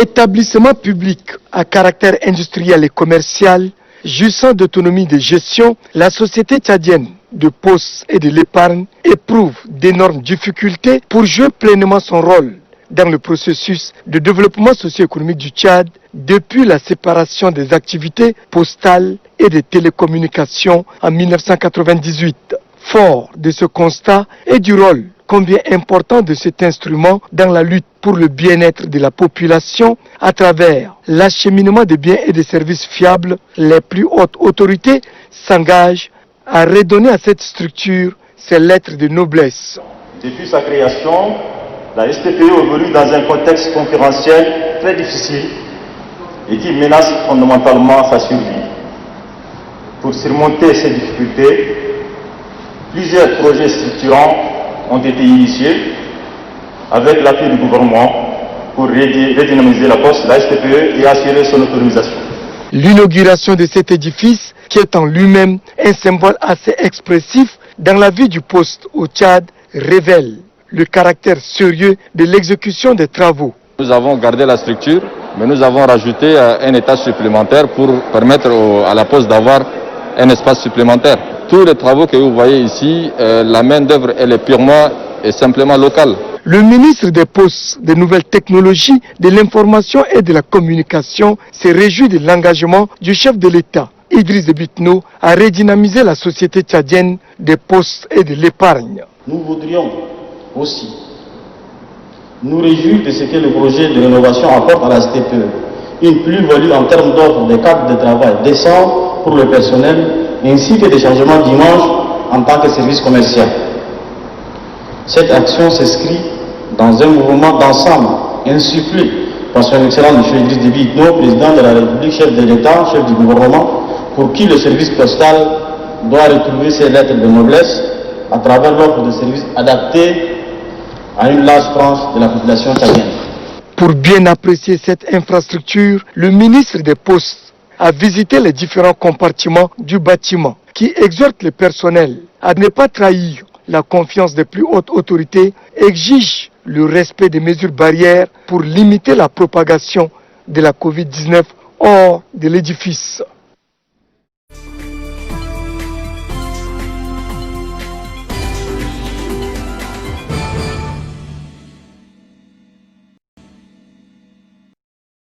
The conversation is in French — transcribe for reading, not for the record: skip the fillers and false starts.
Établissement public à caractère industriel et commercial, jouissant d'autonomie de gestion, la société tchadienne de Poste et de l'épargne éprouve d'énormes difficultés pour jouer pleinement son rôle dans le processus de développement socio-économique du Tchad depuis la séparation des activités postales et des télécommunications en 1998. Fort de ce constat et du rôle combien important de cet instrument dans la lutte pour le bien-être de la population à travers l'acheminement des biens et des services fiables, les plus hautes autorités s'engagent à redonner à cette structure ses lettres de noblesse. Depuis sa création, la STPE évolue dans un contexte concurrentiel très difficile et qui menace fondamentalement sa survie. Pour surmonter ces difficultés, plusieurs projets structurants ont été initiés avec l'appui du gouvernement pour redynamiser la Poste, la STPE et assurer son autonomisation. L'inauguration de cet édifice, qui est en lui-même un symbole assez expressif dans la vie du poste au Tchad, révèle le caractère sérieux de l'exécution des travaux. Nous avons gardé la structure, mais nous avons rajouté un étage supplémentaire pour permettre à la Poste d'avoir un espace supplémentaire. Tous les travaux que vous voyez ici, la main-d'œuvre elle est purement et simplement locale. Le ministre des Postes, des Nouvelles Technologies, de l'Information et de la Communication s'est réjoui de l'engagement du chef de l'État, Idriss Déby Itno, à redynamiser la société tchadienne des Postes et de l'épargne. Nous voudrions aussi nous réjouir de ce que le projet de rénovation apporte à la STPE. Une plus-value en termes d'offres de cadres de travail décents pour le personnel, ainsi que des changements dimanche en tant que service commercial. Cette action s'inscrit dans un mouvement d'ensemble insufflé par son Excellence M. Idriss Déby Itno, président de la République, chef de l'État, chef du gouvernement, pour qui le service postal doit retrouver ses lettres de noblesse à travers l'offre de services adaptés à une large frange de la population tchadienne. Pour bien apprécier cette infrastructure, le ministre des Postes a visité les différents compartiments du bâtiment qui exhortent le personnel à ne pas trahir la confiance des plus hautes autorités, exige le respect des mesures barrières pour limiter la propagation de la Covid-19 hors de l'édifice.